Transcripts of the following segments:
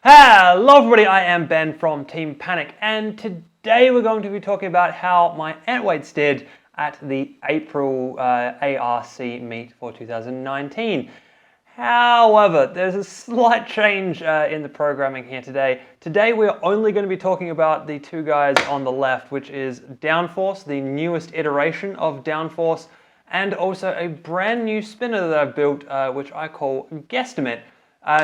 Hello everybody, I am Ben from Team Panic, and today we're going to be talking about how my ant weights did at the April ARC meet for 2019. However, there's a slight change in the programming here today. Today we're only going to be talking about the two guys on the left, which is Downforce, the newest iteration of Downforce, and also a brand new spinner that I've built, which I call Guesstimate.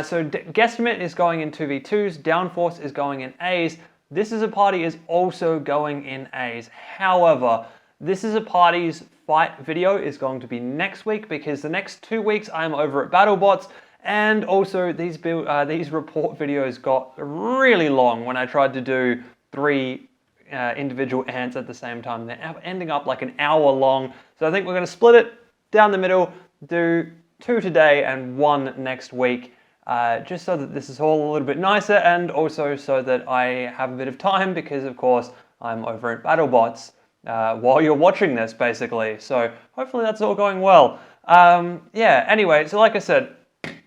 So Guesstimate is going in 2v2s, Downforce is going in A's. This is a party is also going in A's. However, this is a party's fight video is going to be next week because the next 2 weeks I'm over at BattleBots, and also these report videos got really long when I tried to do 3 individual ants at the same time. They're ending up like an hour long. So I think we're going to split it down the middle, do 2 today and 1 next week. Just so that this is all a little bit nicer, and also so that I have a bit of time because, of course, I'm over at BattleBots while you're watching this, basically. So hopefully that's all going well. Yeah, anyway, so like I said,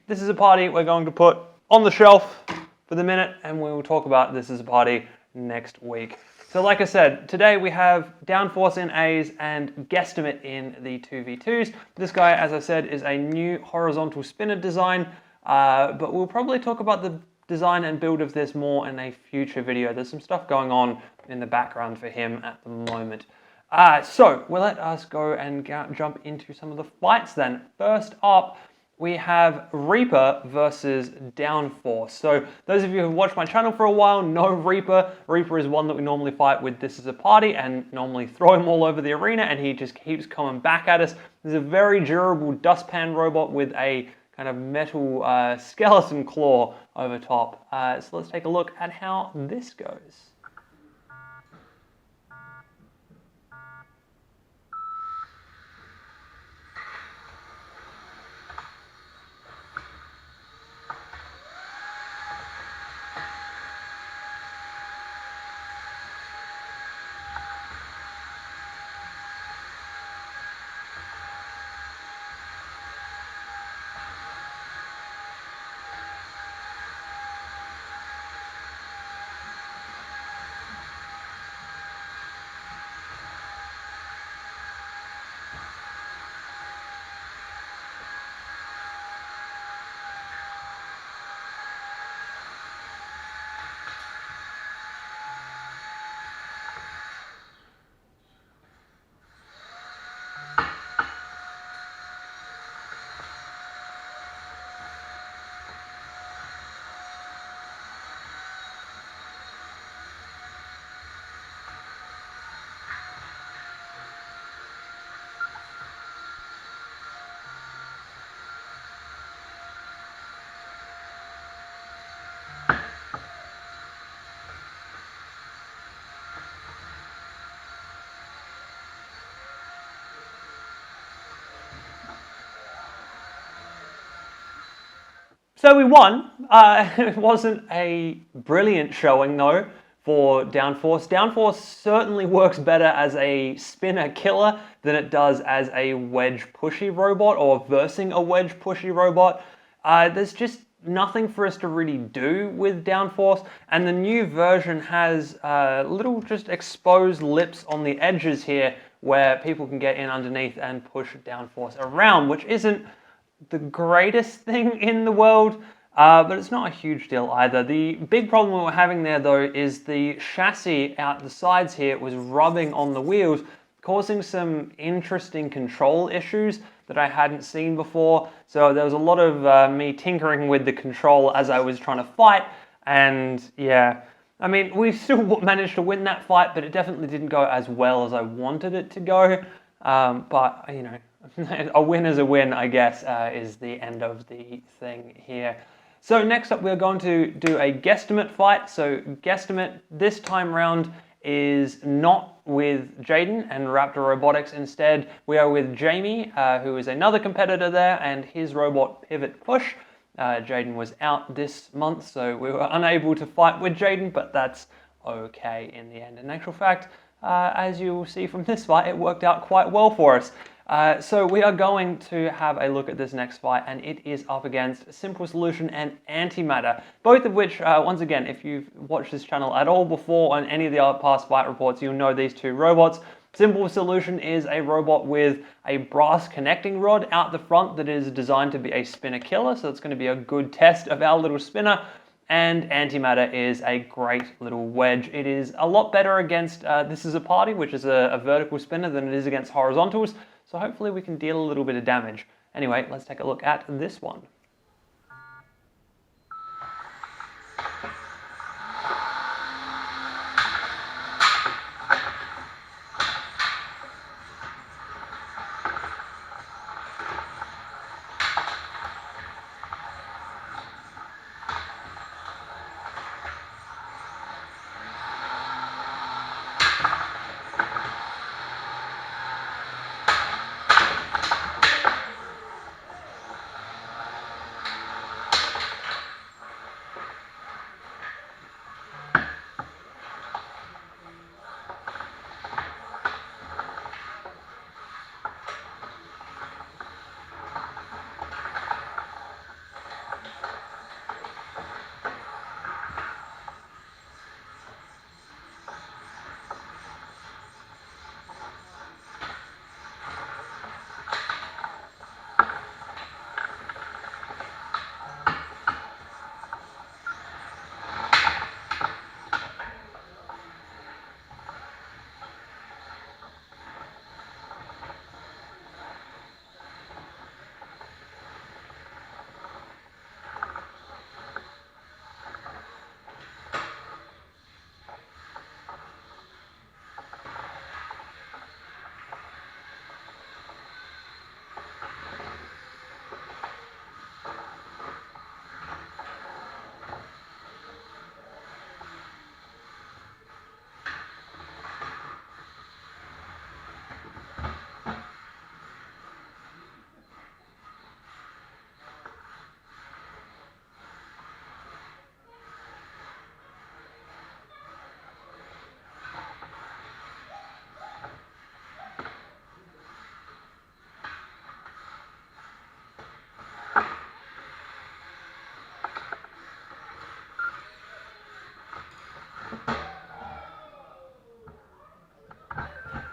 this is a party we're going to put on the shelf for the minute, and we will talk about this as a party next week. So like I said, today we have Downforce in A's and Guesstimate in the 2v2s. This guy, as I said, is a new horizontal spinner design. But we'll probably talk about the design and build of this more in a future video. There's some stuff going on in the background for him at the moment. So we'll let us go and jump into some of the fights then. First up, we have Reaper versus Downforce. So those of you who have watched my channel for a while know Reaper. Reaper is one that we normally fight with this as a party and normally throw him all over the arena, and he just keeps coming back at us. This is a very durable dustpan robot with a kind of metal skeleton claw over top. So let's take a look at how this goes. So we won. It wasn't a brilliant showing though for Downforce. Downforce certainly works better as a spinner killer than it does as a wedge pushy robot or versing a wedge pushy robot. There's just nothing for us to really do with Downforce, and the new version has little just exposed lips on the edges here where people can get in underneath and push Downforce around, which isn't the greatest thing in the world, but it's not a huge deal either. The big problem we were having there though is the chassis out the sides here was rubbing on the wheels, causing some interesting control issues that I hadn't seen before. So there was a lot of me tinkering with the control as I was trying to fight, and yeah, I mean, we still managed to win that fight, but it definitely didn't go as well as I wanted it to go. But you know, a win is a win, I guess, is the end of the thing here. So next up, we're going to do a Guesstimate fight. So Guesstimate this time round is not with Jaden and Raptor Robotics. Instead, we are with Jamie, who is another competitor there, and his robot Pivot Push. Jaden was out this month, so we were unable to fight with Jaden, but that's okay in the end. In actual fact, as you will see from this fight, it worked out quite well for us. So we are going to have a look at this next fight, and it is up against Simple Solution and Anty-matter, both of which, once again, if you've watched this channel at all before on any of the other past fight reports, you'll know these two robots. Simple Solution is a robot with a brass connecting rod out the front that is designed to be a spinner killer, so it's going to be a good test of our little spinner. And Anty-matter is a great little wedge. It is a lot better against This Is a Party, which is a vertical spinner, than it is against horizontals. So hopefully we can deal a little bit of damage. Anyway, let's take a look at this one.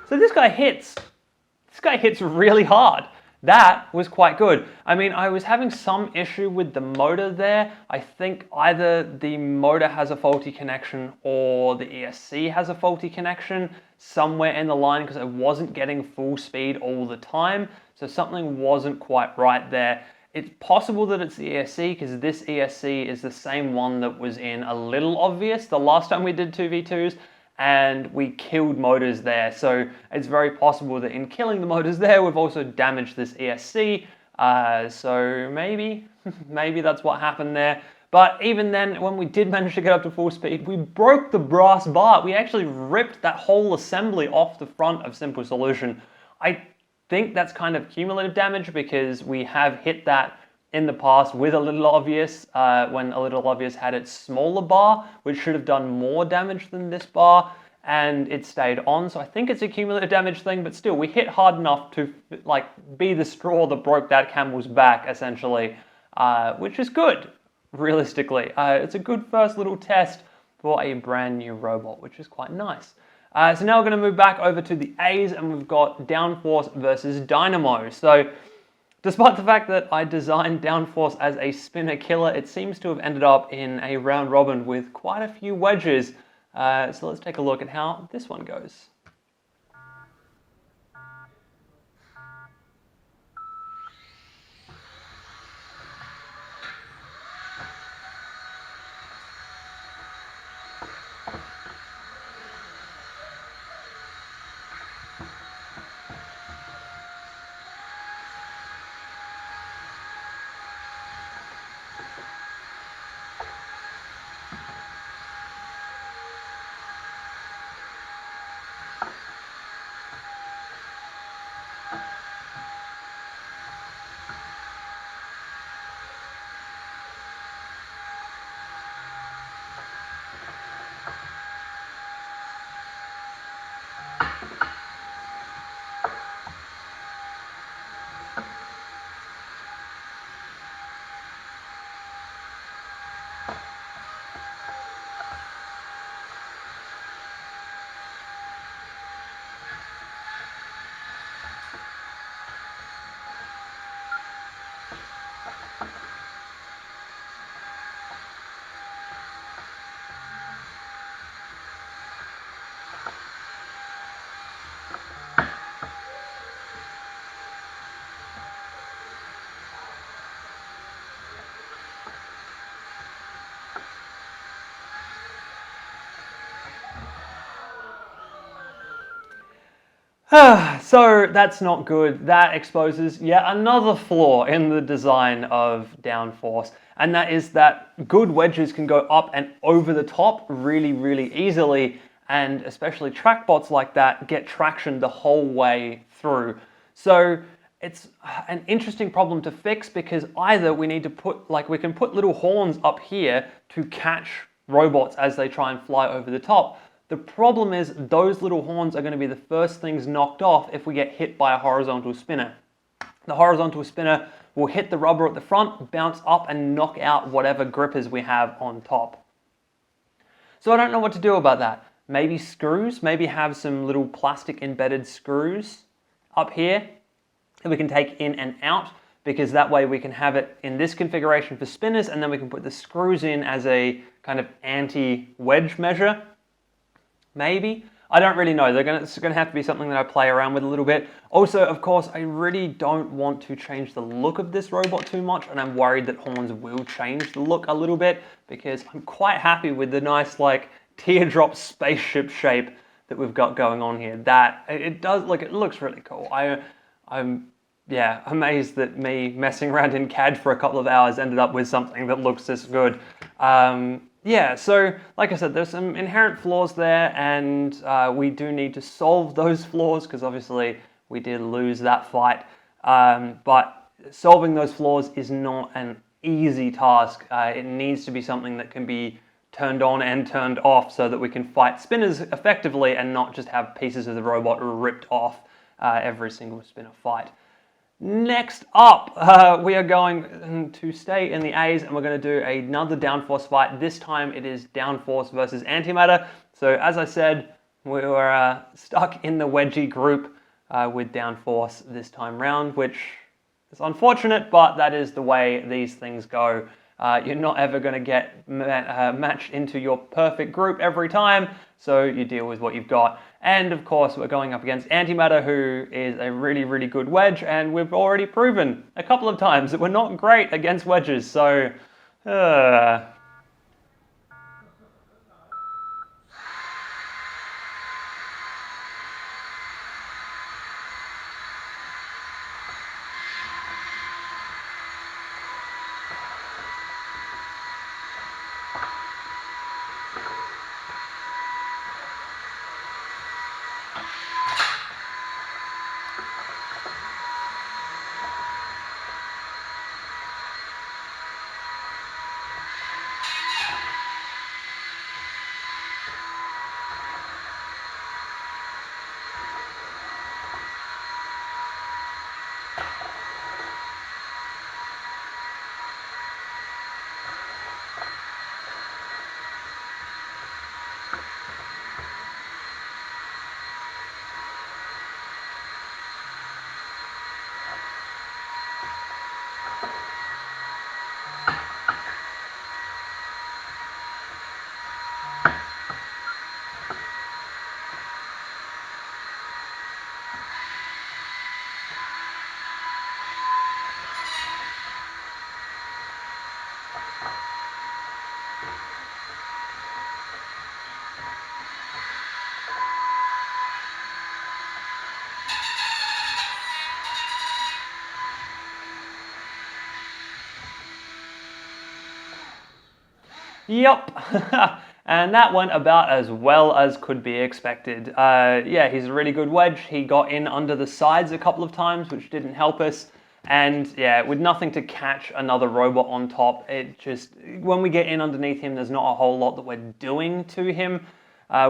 So this guy hits really hard. That was quite good. I mean, I was having some issue with the motor there. I think either the motor has a faulty connection or the ESC has a faulty connection somewhere in the line, because I wasn't getting full speed all the time. So something wasn't quite right there. It's possible that it's the ESC, because this ESC is the same one that was in A Little Obvious the last time we did 2v2s. And we killed motors there, so it's very possible that in killing the motors there, we've also damaged this ESC, so maybe that's what happened there. But even then, when we did manage to get up to full speed, we broke the brass bar. We actually ripped that whole assembly off the front of Simple Solution. I think that's kind of cumulative damage, because we have hit that in the past with A Little Obvious, when A Little Obvious had its smaller bar, which should have done more damage than this bar, and it stayed on. So I think it's a cumulative damage thing, but still, we hit hard enough to like be the straw that broke that camel's back, essentially, which is good, realistically. It's a good first little test for a brand new robot, which is quite nice. So now we're going to move back over to the A's, and we've got Downforce versus Dynamo. So despite the fact that I designed Downforce as a spinner killer, it seems to have ended up in a round robin with quite a few wedges. So let's take a look at how this one goes. So that's not good. That exposes yet another flaw in the design of downforce, and that is that good wedges can go up and over the top really, really easily, and especially trackbots like that get traction the whole way through. So it's an interesting problem to fix, because either we need to put, we can put little horns up here to catch robots as they try and fly over the top. The problem is those little horns are going to be the first things knocked off if we get hit by a horizontal spinner. The horizontal spinner will hit the rubber at the front, bounce up, and knock out whatever grippers we have on top. So I don't know what to do about that. Maybe screws, maybe have some little plastic embedded screws up here that we can take in and out, because that way we can have it in this configuration for spinners, and then we can put the screws in as a kind of anti-wedge measure. Maybe. I don't really know. It's going to have to be something that I play around with a little bit. Also, of course, I really don't want to change the look of this robot too much, and I'm worried that horns will change the look a little bit, because I'm quite happy with the nice, teardrop spaceship shape that we've got going on here. It looks really cool. I'm amazed that me messing around in CAD for a couple of hours ended up with something that looks this good. So like I said, there's some inherent flaws there, and we do need to solve those flaws, because obviously we did lose that fight. But solving those flaws is not an easy task. It needs to be something that can be turned on and turned off, so that we can fight spinners effectively and not just have pieces of the robot ripped off every single spinner fight. Next up, we are going to stay in the A's, and we're going to do another downforce fight. This time it is downforce versus antimatter. So as I said, we were stuck in the wedgie group with downforce this time round, which is unfortunate, but that is the way these things go. You're not ever going to get matched into your perfect group every time, so you deal with what you've got. And of course, we're going up against Anty-matter, who is a really, really good wedge, and we've already proven a couple of times that we're not great against wedges, so... Yep, and that went about as well as could be expected. He's a really good wedge. He got in under the sides a couple of times, which didn't help us. And yeah, with nothing to catch another robot on top, when we get in underneath him, there's not a whole lot that we're doing to him.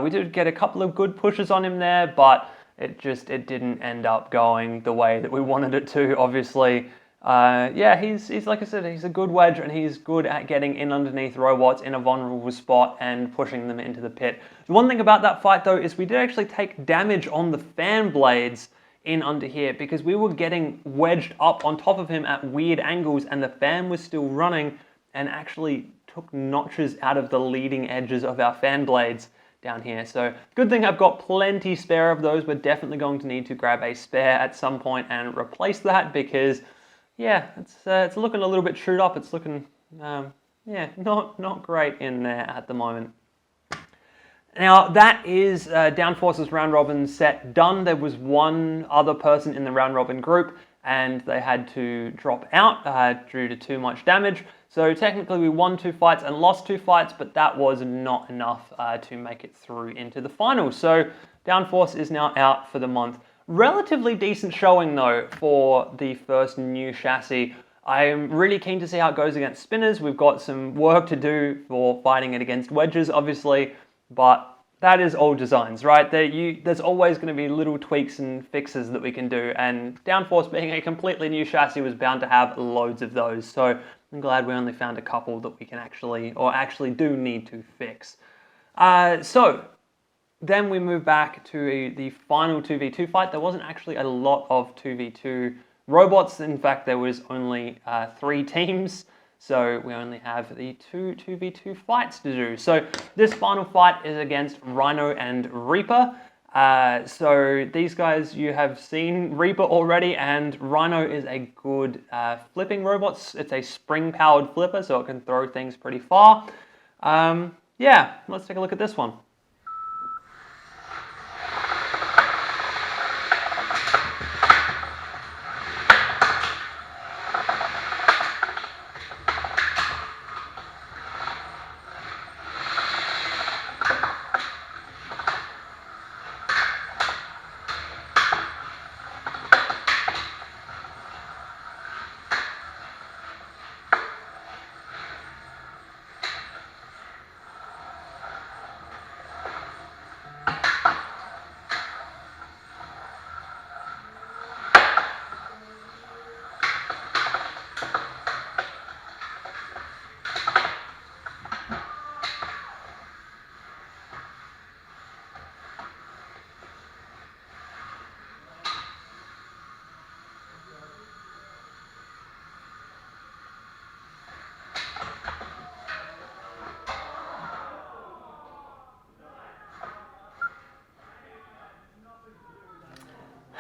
We did get a couple of good pushes on him there, but it didn't end up going the way that we wanted it to, obviously. He's like I said, he's a good wedge, and he's good at getting in underneath robots in a vulnerable spot and pushing them into the pit. The one thing about that fight, though, is we did actually take damage on the fan blades in under here, because we were getting wedged up on top of him at weird angles, and the fan was still running and actually took notches out of the leading edges of our fan blades down here. So good thing I've got plenty spare of those. We're definitely going to need to grab a spare at some point and replace that, because yeah, it's looking a little bit chewed up. It's looking, not great in there at the moment. Now that is Downforce's round robin set done. There was one other person in the round robin group and they had to drop out due to too much damage. So technically we won 2 fights and lost 2 fights, but that was not enough to make it through into the finals. So Downforce is now out for the month. Relatively decent showing though for the first new chassis. I'm really keen to see how it goes against spinners. We've got some work to do for fighting it against wedges, obviously. But that is all designs, right? There's always going to be little tweaks and fixes that we can do, and Downforce being a completely new chassis was bound to have loads of those, so I'm glad we only found a couple that we can actually do need to fix. So then we move back to the final 2v2 fight. There wasn't actually a lot of 2v2 robots. In fact, there was only 3 teams. So we only have the 2v2 fights to do. So this final fight is against Rhino and Reaper. So these guys, you have seen Reaper already, and Rhino is a good flipping robot. It's a spring-powered flipper, so it can throw things pretty far. Yeah, let's take a look at this one.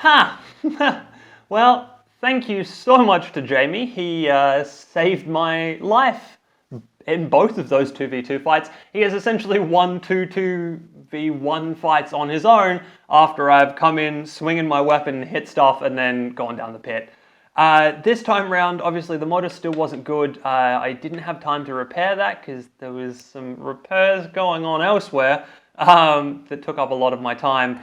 Ha! Well, thank you so much to Jamie. He saved my life in both of those 2v2 fights. He has essentially won 2v1 fights on his own after I've come in, swinging my weapon, hit stuff, and then gone down the pit. This time round, obviously the motor still wasn't good. I didn't have time to repair that because there was some repairs going on elsewhere that took up a lot of my time.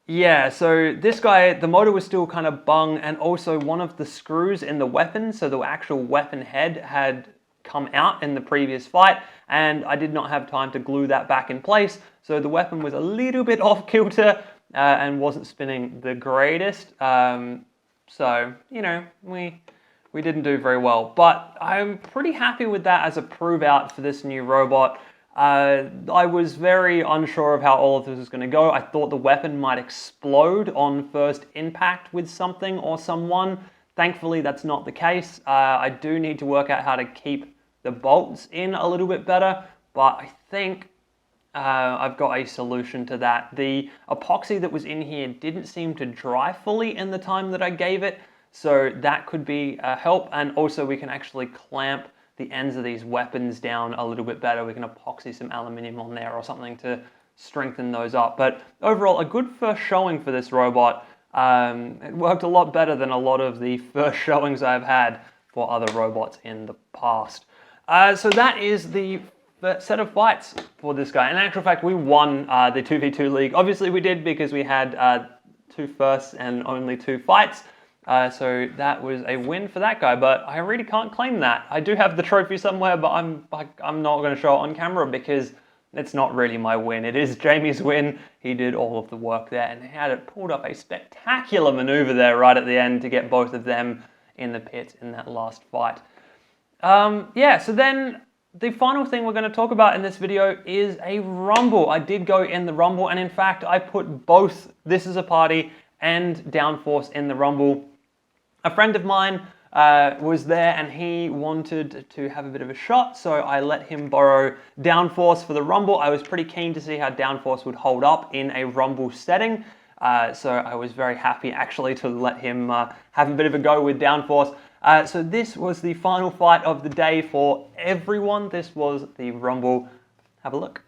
Yeah, so this guy, the motor was still kind of bung, and also one of the screws in the weapon, so the actual weapon head, had come out in the previous fight, and I did not have time to glue that back in place, so the weapon was a little bit off kilter and wasn't spinning the greatest. So, you know, we didn't do very well, but I'm pretty happy with that as a prove out for this new robot. I was very unsure of how all of this was going to go. I thought the weapon might explode on first impact with something or someone. Thankfully, that's not the case. I do need to work out how to keep the bolts in a little bit better, but I think I've got a solution to that. The epoxy that was in here didn't seem to dry fully in the time that I gave it, so that could be a help, and also we can actually clamp the ends of these weapons down a little bit better. We can epoxy some aluminium on there or something to strengthen those up. But overall, a good first showing for this robot. It worked a lot better than a lot of the first showings I've had for other robots in the past. So that is the set of fights for this guy. In actual fact, we won the 2v2 league. Obviously we did because we had 2 firsts and only 2 fights. So that was a win for that guy, but I really can't claim that. I do have the trophy somewhere, but I'm not going to show it on camera because it's not really my win. It is Jamie's win. He did all of the work there and had it pulled up a spectacular maneuver there right at the end to get both of them in the pit in that last fight. Yeah, so then the final thing we're going to talk about in this video is a rumble. I did go in the rumble, and in fact, I put both This Is a Party and Downforce in the rumble. A friend of mine was there and he wanted to have a bit of a shot, so I let him borrow Downforce for the rumble. I was pretty keen to see how Downforce would hold up in a rumble setting, so I was very happy actually to let him have a bit of a go with Downforce. So this was the final fight of the day for everyone. This was the rumble. Have a look.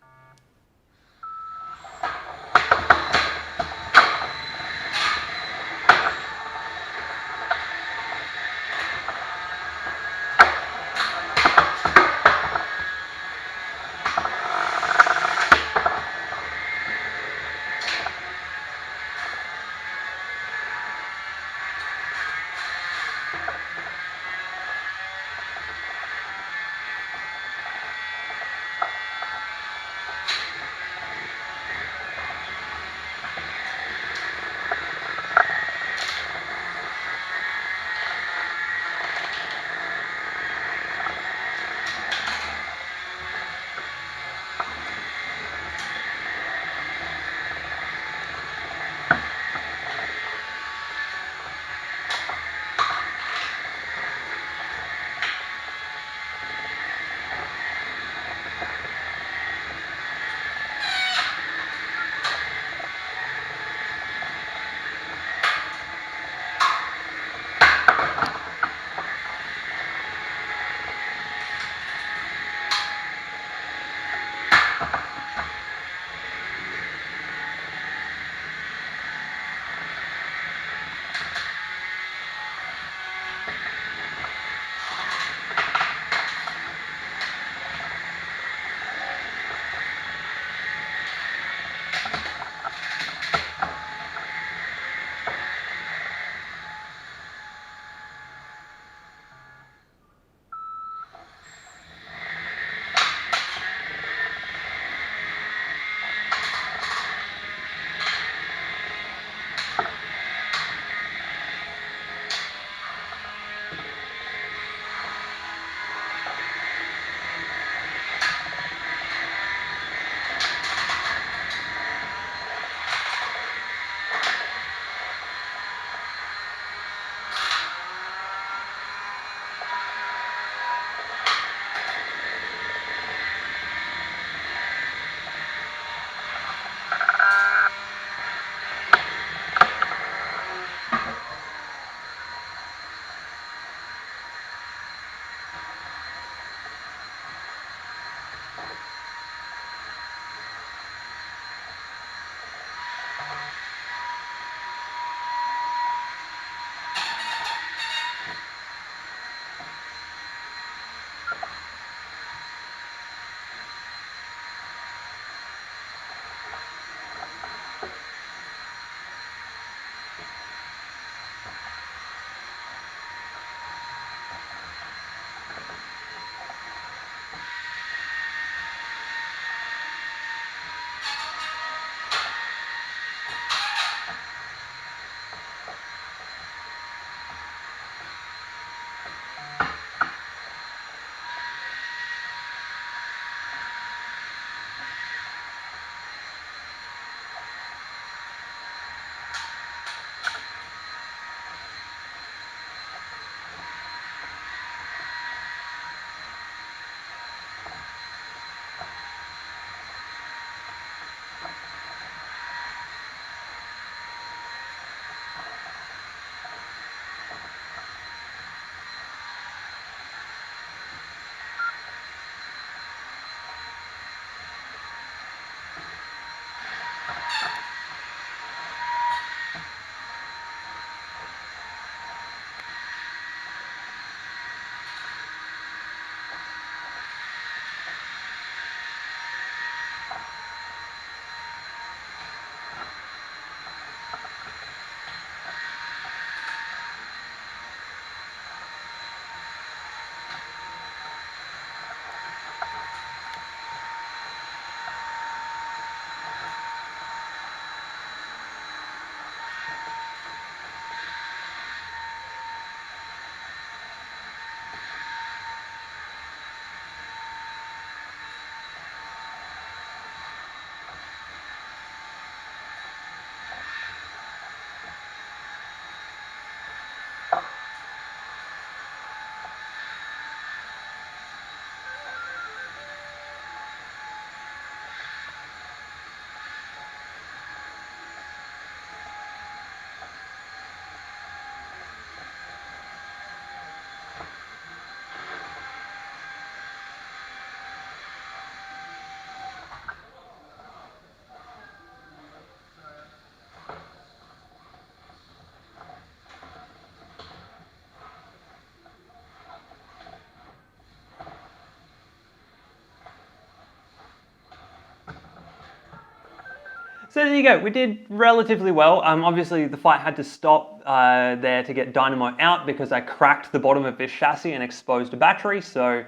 So there you go, we did relatively well. Obviously the fight had to stop there to get Dynamo out because I cracked the bottom of his chassis and exposed a battery. So,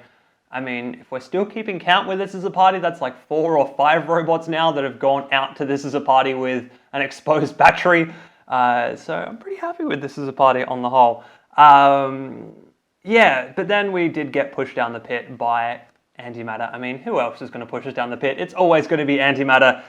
I mean, if we're still keeping count with This Is a Party, that's like 4 or 5 robots now that have gone out to This Is a Party with an exposed battery. So I'm pretty happy with This Is a Party on the whole. Yeah, but then we did get pushed down the pit by Anty-matter. I mean, who else is going to push us down the pit? It's always going to be Anty-matter.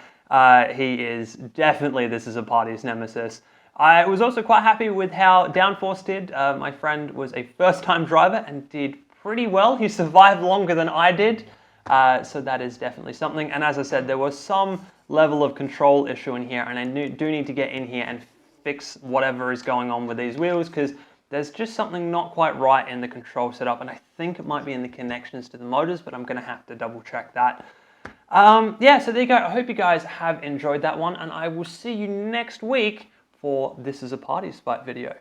He is definitely This Is a Party's nemesis. I was also quite happy with how Downforce did. My friend was a first-time driver and did pretty well. He survived longer than I did, so that is definitely something. And as I said, there was some level of control issue in here, and I do need to get in here and fix whatever is going on with these wheels, because there's just something not quite right in the control setup, and I think it might be in the connections to the motors, but I'm going to have to double check that. Yeah, so there you go. I hope you guys have enjoyed that one, and I will see you next week for This Is a Party Spite video.